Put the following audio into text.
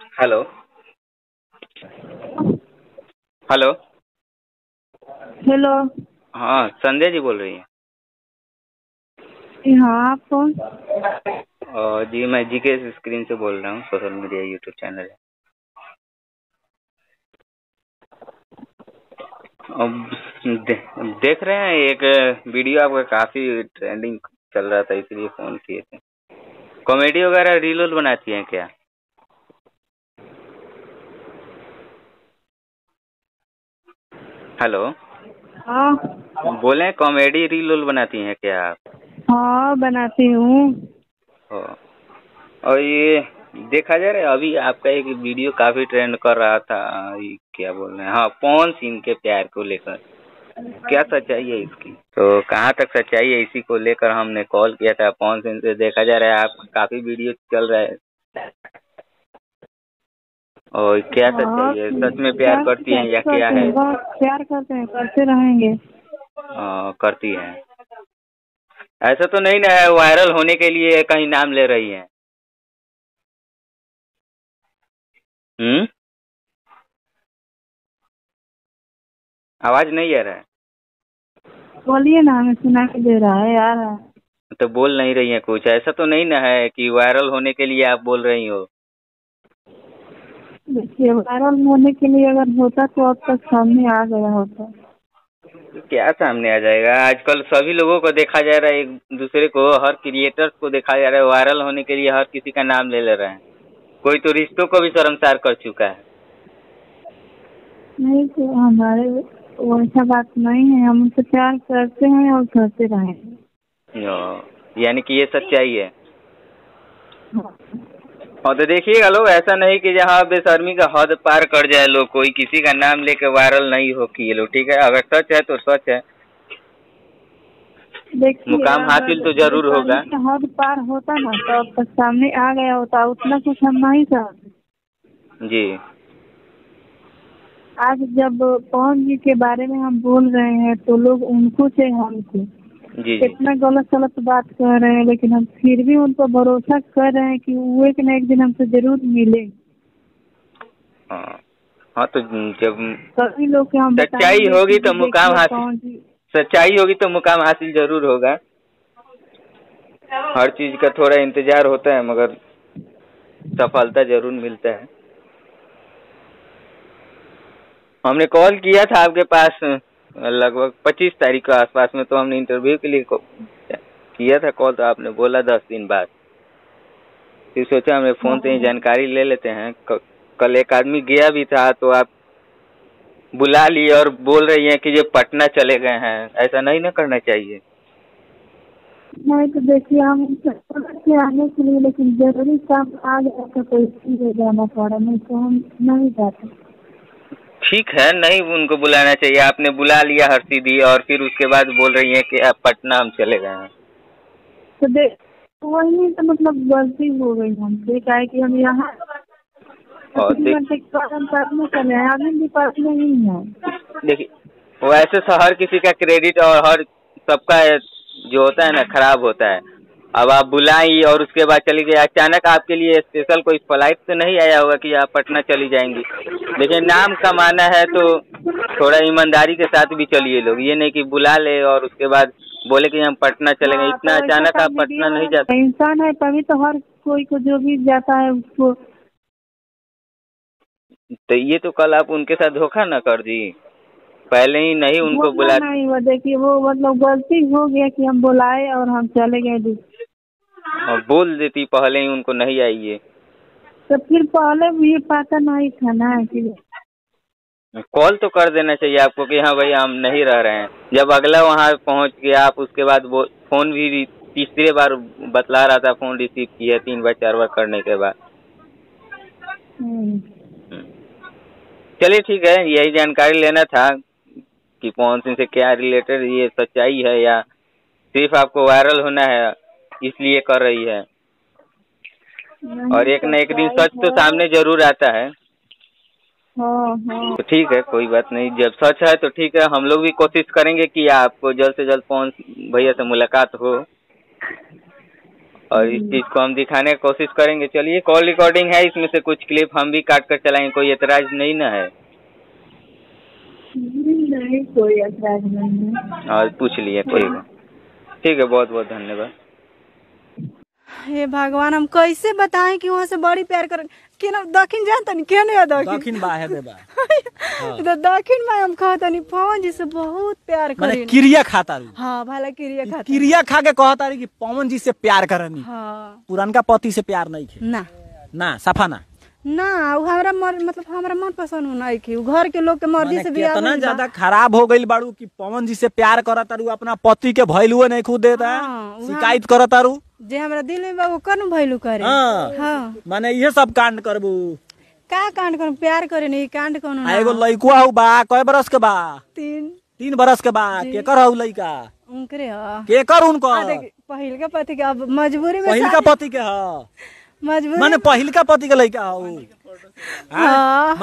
Hello. Hello. Hello. हाँ, संध्या जी बोल रही हैं? हाँ, आप कौन? जी, मैं जीके स्क्रीन से बोल रहा हूँ, सोशल मीडिया यूट्यूब चैनल है। अब देख रहे हैं एक वीडियो आपका काफ़ी ट्रेंडिंग चल रहा था, इसलिए फ़ोन किए थे। कॉमेडी वगैरह रील बनाती हैं क्या? हेलो। हाँ। बोले कॉमेडी रील बनाती हैं क्या आप? हाँ, बनाती हूँ। ओ, और ये देखा जा रहा है अभी आपका एक वीडियो काफ़ी ट्रेंड कर रहा था। ये क्या बोल रहे हैं, हाँ, पवन सिंह के प्यार को लेकर क्या सच्चाई है इसकी? तो कहाँ तक सच्चाई है, इसी को लेकर हमने कॉल किया था। पवन सिंह से देखा जा रहा है आपका काफी वीडियो चल रहा है, और क्या हाँ, सच्चाई है? सच में प्यार प्यार करती हैं या क्या करते है? हैं, बहुत प्यार करते हैं, करते रहेंगे। करती हैं। ऐसा तो नहीं ना है वायरल होने के लिए कहीं नाम ले रही हैं? हम्म, आवाज नहीं आ रहा है। बोलिए ना, हमें सुना के दे रहा है यार। तो बोल नहीं रही हैं कुछ? ऐसा तो नहीं ना है कि वायरल होने के लिए आप बोल रही हो? देखिए, वायरल होने के लिए अगर होता तो अब तक सामने आ गया होता। तो क्या सामने आ जाएगा? आजकल सभी लोगों को देखा जा रहा है, एक दूसरे को, हर क्रिएटर्स को देखा जा रहा है वायरल होने के लिए हर किसी का नाम ले रहे हैं। कोई तो रिश्तों को भी शर्मसार कर चुका है। नहीं तो हमारे वैसा बात नहीं है, हम उनसे प्यार करते हैं और करते रहेंगे। यानी कि ये सच्चाई है। हाँ। और तो देखिएगा लोग, ऐसा नहीं कि जहाँ बेशर्मी का हद पार कर जाए लोग, कोई किसी का नाम लेके वायरल नहीं हो कि ये लोग, ठीक है? अगर सच है तो सच है, देखिए, मुकाम अगर हासिल तो जरूर बेशर्मी होगा। का हद पार होता ना तो अब तक सामने आ गया होता, उतना कुछ हम नहीं चाहते। जी आज जब पवन जी के बारे में हम बोल रहे हैं तो लोग उनको से हमको जी जी। कितना गलत गलत बात कर रहे हैं, लेकिन हम फिर भी उन पर भरोसा कर रहे हैं कि वो एक न एक दिन हमसे जरूर मिले। हाँ हाँ, तो जब सभी लोग के हम सच्चाई बताएंगे होगी कि तो जी मुकाम देखिए हासिल, पवन जी। सच्चाई होगी तो मुकाम हासिल जरूर होगा। हर चीज का थोड़ा इंतजार होता है, मगर सफलता जरूर मिलता है। हमने कॉल किया था आपके पास लगभग 25 तारीख के आसपास में, तो हमने इंटरव्यू के लिए किया था कॉल, तो आपने बोला 10 दिन बाद। फिर सोचा हमें फोन से ही जानकारी ले लेते हैं। कल एक आदमी गया भी था, तो आप बुला लिए और बोल रही हैं कि ये पटना चले गए हैं। ऐसा नहीं ना करना चाहिए। नहीं तो देखिए, हम से आने के लिए, लेकिन जरूरी काम आ गया तो इसीलिए जाना पड़ा, नहीं तो हम नहीं जाते। ठीक है, नहीं उनको बुलाना चाहिए, आपने बुला लिया हर सीधी, और फिर उसके बाद बोल रही हैं कि आप पटना हम चले गए हैं। तो देख, वही तो मतलब गलती हो गई हमसे, क्या है कि हम यहाँ और डिपार्टमेंट चले हैं, आदमी डिपार्टमेंट नहीं है। देखिए, वैसे तो हर किसी का क्रेडिट और हर सबका जो होता है ना खराब होता है। अब आप बुलाई और उसके बाद चली गई, अचानक आपके लिए स्पेशल कोई फ्लाइट तो नहीं आया होगा कि आप पटना चली जाएंगी। देखिए, नाम कमाना है तो थोड़ा ईमानदारी के साथ भी चलिए लोग, ये नहीं कि बुला ले और उसके बाद बोले कि हम पटना चले गए। हाँ, इतना तो ऐसा अचानक आप काम पटना मीडिया नहीं जाते। इंसान है, तभी तो हर कोई को जो भी जाता है उसको। तो ये तो कल आप उनके साथ धोखा ना कर दी, पहले ही नहीं उनको बोलना बुला। नहीं हुआ, देखिए वो मतलब गलती हो गया कि हम बुलाए और हम चले गए। और बोल देती पहले ही उनको नहीं आइए। तो फिर पहले भी ये पता नहीं था ना कि कॉल तो कर देना चाहिए आपको कि हाँ भाई हम नहीं रह रहे हैं। जब अगला वहाँ पहुँच गया आप, उसके बाद वो फोन भी तीसरी बार बतला रहा था, फोन रिसीव किया 3 बार 4 बार करने के बाद। चलिए ठीक है, यही जानकारी लेना था कि पवन सिंह से क्या रिलेटेड ये सच्चाई है, या सिर्फ आपको वायरल होना है इसलिए कर रही है। और नहीं एक न एक दिन सच्चाई सच तो है। सामने जरूर आता है। हाँ हाँ। तो ठीक है, कोई बात नहीं, जब सच है तो ठीक है। हम लोग भी कोशिश करेंगे कि आपको जल्द से जल्द पवन भैया से मुलाकात हो। और इस चीज को हम दिखाने की कोशिश करेंगे। चलिए, कॉल रिकॉर्डिंग है, इसमें से कुछ क्लिप हम भी काट कर चलाएंगे, कोई एतराज नहीं ना है? नहीं, कोई ऐतराज नहीं है। और पूछ लिए, कोई बात ठीक है। बहुत बहुत धन्यवाद। हे भगवान, हम कैसे बताएं कि वहाँ से बड़ी प्यार कर के ना दक्षिण जानता नहीं क्या नहीं दक्षिण बा है देबा तो दक्षिण में हम कहता नहीं पवन जी से बहुत प्यार माने करी। क्रिया खाता रू। हाँ, भला क्रिया खाता। क्रिया खा के कहता रही कि पवन जी से प्यार करनी। हाँ, पुरानका पति से प्यार नहीं खे ना ना, सफा ना ना, वो हमरा मतलब हमरा मन पसंद नहीं की, घर के लोग के मर्जी से बियाह इतना होइल बा। ज्यादा खराब हो गई बाड़ू कि पवन जी से प्यार करता रू, अपना पति के भैलुए नहीं खुद देता, हाँ, शिकायत करता रू। जे हमरा दिल में बा वो कनु भइलू करे। हाँ। हाँ, माने ये सब कांड करबू। का कांड कर, प्यार करे नहीं, कांड कोनो ना। एगो लइकुआ हउ बा, कय बरस के बा? 3 बरस के बा। केकर हउ लइका? उनकरे ह। केकर उनकर? देख, पहिल का पति के अब मजबूरी में पहिलका पति के ह? मजबूरी माने पहिलका पति के लइका हउ? हाँ।